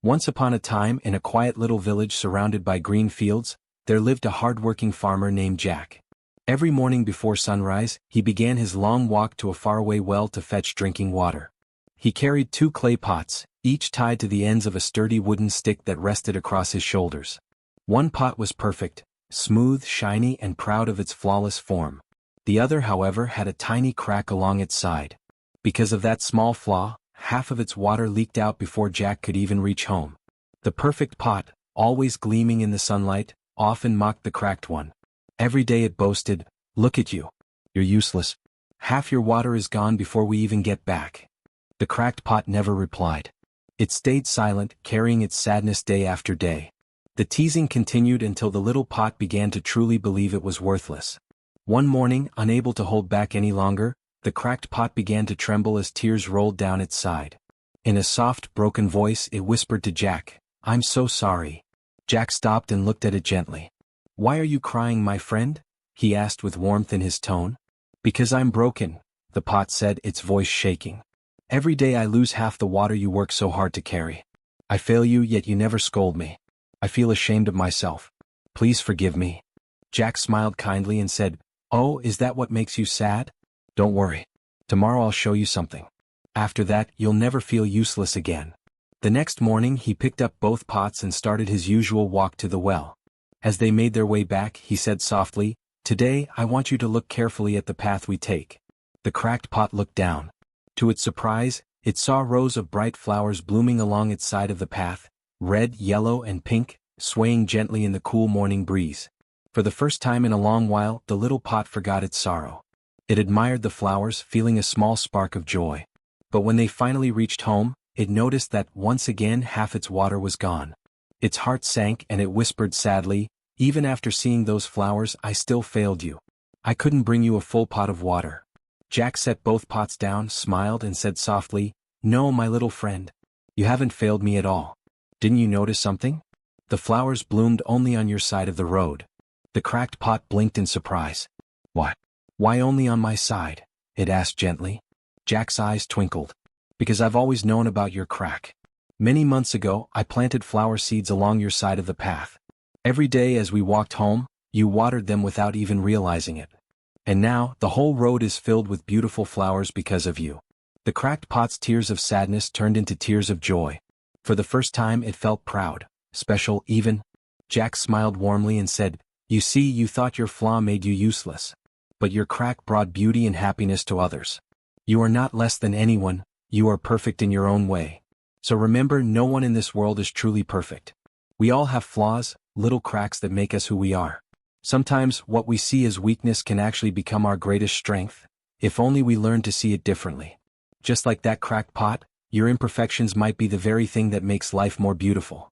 Once upon a time, in a quiet little village surrounded by green fields, there lived a hard-working farmer named Jack. Every morning before sunrise, he began his long walk to a faraway well to fetch drinking water. He carried 2 clay pots, each tied to the ends of a sturdy wooden stick that rested across his shoulders. One pot was perfect, smooth, shiny, and proud of its flawless form. The other, however, had a tiny crack along its side. Because of that small flaw, half of its water leaked out before Jack could even reach home. The perfect pot, always gleaming in the sunlight, often mocked the cracked one. Every day it boasted, "Look at you. You're useless. Half your water is gone before we even get back." The cracked pot never replied. It stayed silent, carrying its sadness day after day. The teasing continued until the little pot began to truly believe it was worthless. One morning, unable to hold back any longer, the cracked pot began to tremble as tears rolled down its side. In a soft, broken voice, it whispered to Jack, "I'm so sorry." Jack stopped and looked at it gently. "Why are you crying, my friend?" he asked with warmth in his tone. "Because I'm broken," the pot said, its voice shaking. "Every day I lose half the water you work so hard to carry. I fail you, yet you never scold me. I feel ashamed of myself. Please forgive me." Jack smiled kindly and said, "Oh, is that what makes you sad? Don't worry. Tomorrow I'll show you something. After that, you'll never feel useless again." The next morning he picked up both pots and started his usual walk to the well. As they made their way back, he said softly, "Today, I want you to look carefully at the path we take." The cracked pot looked down. To its surprise, it saw rows of bright flowers blooming along its side of the path, red, yellow, and pink, swaying gently in the cool morning breeze. For the first time in a long while, the little pot forgot its sorrow. It admired the flowers, feeling a small spark of joy. But when they finally reached home, it noticed that, once again, half its water was gone. Its heart sank and it whispered sadly, "Even after seeing those flowers, I still failed you. I couldn't bring you a full pot of water." Jack set both pots down, smiled, and said softly, "No, my little friend. You haven't failed me at all. Didn't you notice something? The flowers bloomed only on your side of the road." The cracked pot blinked in surprise. "What? Why only on my side?" it asked gently. Jack's eyes twinkled. "Because I've always known about your crack. Many months ago, I planted flower seeds along your side of the path. Every day as we walked home, you watered them without even realizing it. And now, the whole road is filled with beautiful flowers because of you." The cracked pot's tears of sadness turned into tears of joy. For the first time it felt proud, special even. Jack smiled warmly and said, "You see, you thought your flaw made you useless. But your crack brought beauty and happiness to others. You are not less than anyone, you are perfect in your own way. So remember, no one in this world is truly perfect. We all have flaws, little cracks that make us who we are. Sometimes what we see as weakness can actually become our greatest strength, if only we learn to see it differently. Just like that cracked pot, your imperfections might be the very thing that makes life more beautiful."